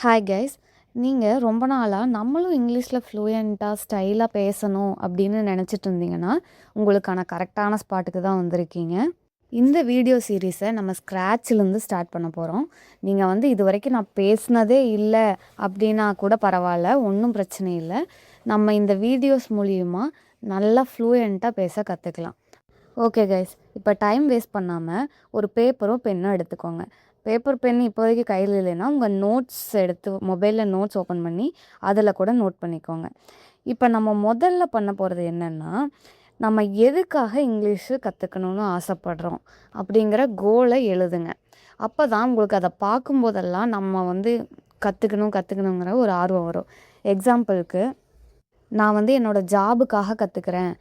Hi guys. நீங்கள் ரொம்ப நாளாக நம்மளும் இங்கிலீஷில் ஃப்ளூயண்ட்டாக ஸ்டைலாக பேசணும் அப்படின்னு நினச்சிட்டு இருந்தீங்கன்னா உங்களுக்கான கரெக்டான ஸ்பாட்டுக்கு தான் வந்திருக்கீங்க. இந்த வீடியோ சீரீஸை நம்ம ஸ்க்ராட்சிலேருந்து ஸ்டார்ட் பண்ண போகிறோம். நீங்கள் இது வரைக்கும் நான் பேசினதே இல்லை அப்படின்னா கூட பரவாயில்ல, ஒன்றும் பிரச்சனை இல்லை. நம்ம இந்த வீடியோஸ் மூலிமா நல்லா ஃப்ளூயண்ட்டாக பேச கற்றுக்கலாம். ஓகே கைஸ், இப்போ டைம் வேஸ்ட் பண்ணாமல் ஒரு பேப்பரும் பென்னும் எடுத்துக்கோங்க. பேப்பர் பென் இப்போதைக்கு கையில் இல்லைன்னா உங்கள் நோட்ஸ் எடுத்து மொபைலில் நோட்ஸ் ஓப்பன் பண்ணி அதில் கூட நோட் பண்ணிக்கோங்க. இப்போ நம்ம முதல்ல பண்ண போகிறது என்னென்னா, நம்ம எதுக்காக இங்கிலீஷு கற்றுக்கணுன்னு ஆசைப்படுறோம் அப்படிங்கிற கோலை எழுதுங்க. அப்போ தான் உங்களுக்கு அதை பார்க்கும்போதெல்லாம் நம்ம கற்றுக்கணுங்கிற ஒரு ஆர்வம் வரும். எக்ஸாம்பிளுக்கு, நான் என்னோடய ஜாபுக்காக கற்றுக்கிறேன்,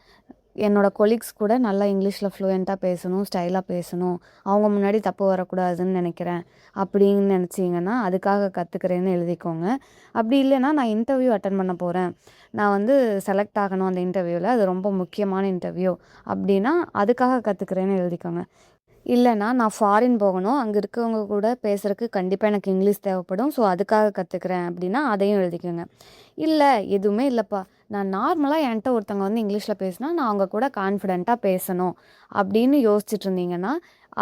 என்னோடய கொலீக்ஸ் கூட நல்லா இங்கிலீஷில் ஃப்ளூயண்ட்டாக பேசணும், ஸ்டைலாக பேசணும், அவங்க முன்னாடி தப்பு வரக்கூடாதுன்னு நினைக்கிறேன் அப்படின்னு நினச்சிங்கன்னா அதுக்காக கற்றுக்கிறேன்னு எழுதிக்கோங்க. அப்படி இல்லைன்னா, நான் இன்டர்வியூ அட்டன் பண்ண போகிறேன், நான் செலக்ட் ஆகணும் அந்த இன்டர்வியூவில், அது ரொம்ப முக்கியமான இன்டர்வியூ அப்படின்னா அதுக்காக கற்றுக்கிறேன்னு எழுதிக்கோங்க. இல்லைனா, நான் ஃபாரின் போகணும், அங்கே இருக்கவங்க கூட பேசுகிறதுக்கு கண்டிப்பாக எனக்கு இங்கிலீஷ் தேவைப்படும், ஸோ அதுக்காக கற்றுக்கிறேன் அப்படின்னா அதையும் எழுதிக்கோங்க. இல்லை எதுவுமே இல்லைப்பா, நான் நார்மலாக என்கிட்ட ஒருத்தவங்க இங்கிலீஷில் பேசினா நான் அவங்க கூட கான்ஃபிடெண்ட்டாக பேசணும் அப்படின்னு யோசிச்சுட்டு இருந்தீங்கன்னா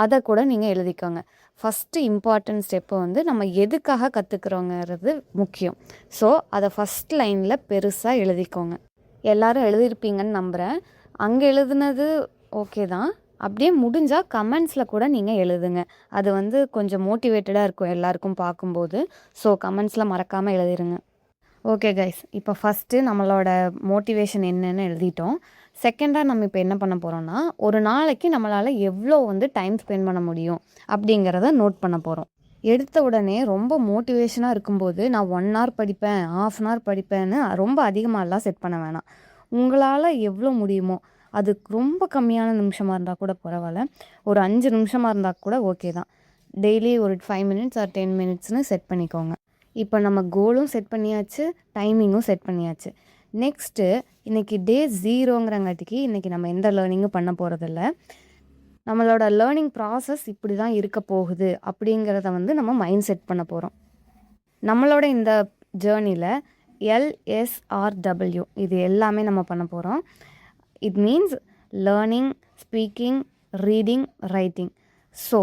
அதை கூட நீங்கள் எழுதிக்கோங்க. ஃபஸ்ட்டு இம்பார்ட்டன்ட் ஸ்டெப்பு நம்ம எதுக்காக கற்றுக்குறோங்கிறது முக்கியம். ஸோ அதை ஃபஸ்ட் லைனில் பெருசாக எழுதிக்கோங்க. எல்லோரும் எழுதியிருப்பீங்கன்னு நம்புகிறேன். அங்கே எழுதுனது ஓகே தான், அப்படியே முடிஞ்சால் கமெண்ட்ஸில் கூட நீங்கள் எழுதுங்க. அது கொஞ்சம் மோட்டிவேட்டடாக இருக்கும் எல்லாருக்கும் பார்க்கும்போது. ஸோ கமெண்ட்ஸில் மறக்காமல் எழுதிருங்க. ஓகே கைஸ், இப்போ ஃபஸ்ட்டு நம்மளோட மோட்டிவேஷன் என்னென்னு எழுதிட்டோம். செகண்டாக நம்ம இப்போ என்ன பண்ண போகிறோம்னா, ஒரு நாளைக்கு நம்மளால் எவ்வளோ டைம் ஸ்பெண்ட் பண்ண முடியும் அப்படிங்கிறத நோட் பண்ண போகிறோம். எடுத்த உடனே ரொம்ப மோட்டிவேஷனாக இருக்கும்போது நான் 1 hour படிப்பேன், 1/2 hour படிப்பேன்னு ரொம்ப அதிகமாகலாம் செட் பண்ண வேணாம். உங்களால் எவ்வளோ முடியுமோ, அது ரொம்ப கம்மியான நிமிஷமாக இருந்தால் கூட பரவாயில்ல, ஒரு 5 நிமிஷமாக இருந்தால் கூட ஓகே தான். டெய்லி ஒரு 5 minutes ஆர் 10 minutesனு செட் பண்ணிக்கோங்க. இப்போ நம்ம கோலும் செட் பண்ணியாச்சு, டைமிங்கும் செட் பண்ணியாச்சு. நெக்ஸ்ட்டு இன்றைக்கி டே 0ங்கிறங்காட்டிக்கு இன்றைக்கி நம்ம எந்த லேர்னிங்கும் பண்ண போகிறதில்ல. நம்மளோட லேர்னிங் ப்ராசஸ் இப்படி தான் இருக்க போகுது அப்படிங்கிறத நம்ம மைண்ட் செட் பண்ண போகிறோம். நம்மளோட இந்த ஜேர்னியில் LSRW இது எல்லாமே நம்ம பண்ண போகிறோம். It means learning, speaking, reading, writing. So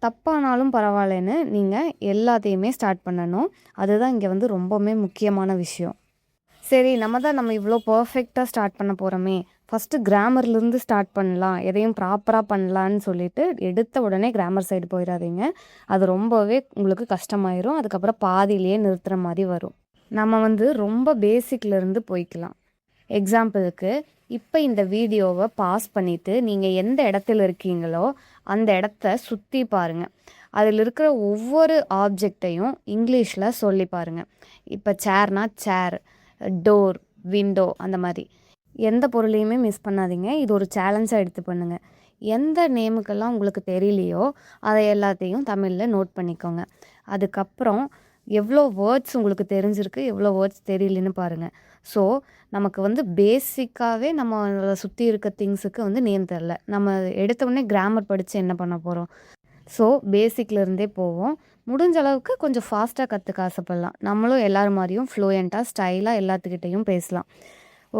தப்பானாலும் பரவாயில்லன்னு நீங்கள் எல்லாத்தையுமே ஸ்டார்ட் பண்ணணும். அதுதான் இங்கே ரொம்பவுமே முக்கியமான விஷயம். சரி, நம்ம இவ்வளோ பர்ஃபெக்டாக ஸ்டார்ட் பண்ண போகிறோமே, ஃபஸ்ட்டு கிராமர்லேருந்து ஸ்டார்ட் பண்ணலாம், எதையும் ப்ராப்பராக பண்ணலான்னு சொல்லிட்டு எடுத்த உடனே கிராமர் சைடு போயிடாதீங்க. அது ரொம்பவே உங்களுக்கு கஷ்டமாயிரும். அதுக்கப்புறம் பாதியிலேயே நிறுத்துகிற மாதிரி வரும். நம்ம ரொம்ப பேசிக்லேருந்து போய்க்கலாம். எக்ஸாம்பிளுக்கு, இப்போ இந்த வீடியோவை பாஸ் பண்ணிவிட்டு நீங்கள் எந்த இடத்துல இருக்கீங்களோ அந்த இடத்த சுற்றி பாருங்கள். அதில் இருக்கிற ஒவ்வொரு ஆப்ஜெக்டையும் இங்கிலீஷில் சொல்லி பாருங்கள். இப்போ சேர்னா சேர், டோர், விண்டோ, அந்த மாதிரி எந்த பொருளையுமே மிஸ் பண்ணாதீங்க. இது ஒரு சேலஞ்சாக எடுத்து பண்ணுங்கள். எந்த நேமுக்கெல்லாம் உங்களுக்கு தெரியலையோ அதை எல்லாத்தையும் தமிழில் நோட் பண்ணிக்கோங்க. அதுக்கப்புறம் எவ்வளோ வேர்ட்ஸ் உங்களுக்கு தெரிஞ்சிருக்கு, எவ்வளோ வேர்ட்ஸ் தெரியலன்னு பாருங்கள். ஸோ நமக்கு பேசிக்காகவே நம்ம சுற்றி இருக்க திங்ஸுக்கு நேம் தெரில, நம்ம எடுத்தோடனே கிராமர் படித்து என்ன பண்ண போகிறோம்? ஸோ பேசிக்லேருந்தே போவோம். முடிஞ்ச அளவுக்கு கொஞ்சம் ஃபாஸ்ட்டாக கற்றுக்க ஆசைப்படலாம். நம்மளும் எல்லோரும் மாதிரியும் ஃப்ளூயண்ட்டாக ஸ்டைலாக எல்லாத்துக்கிட்டையும் பேசலாம்.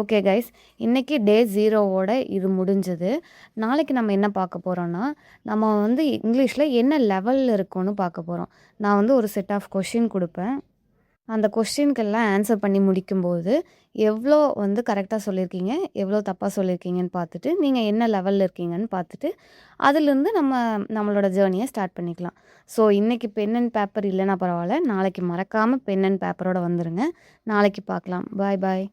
ஓகே கைஸ், இன்றைக்கி டே 0வோட இது முடிஞ்சது. நாளைக்கு நம்ம என்ன பார்க்க போகிறோன்னா, நம்ம இங்கிலீஷில் என்ன லெவலில் இருக்கோன்னு பார்க்க போகிறோம். நான் ஒரு செட் ஆஃப் கொஷின் கொடுப்பேன். அந்த கொஸ்டின்கெல்லாம் ஆன்சர் பண்ணி முடிக்கும்போது எவ்வளோ கரெக்டாக சொல்லியிருக்கீங்க, எவ்வளோ தப்பாக சொல்லியிருக்கீங்கன்னு பார்த்துட்டு, நீங்கள் என்ன லெவலில் இருக்கீங்கன்னு பார்த்துட்டு அதுலேருந்து நம்மளோட ஜேர்னியை ஸ்டார்ட் பண்ணிக்கலாம். ஸோ இன்றைக்கி பென் அண்ட் பேப்பர் இல்லைன்னா பரவாயில்ல, நாளைக்கு மறக்காமல் பென் அண்ட் பேப்பரோடு வந்துடுங்க. நாளைக்கு பார்க்கலாம். பாய் பாய்.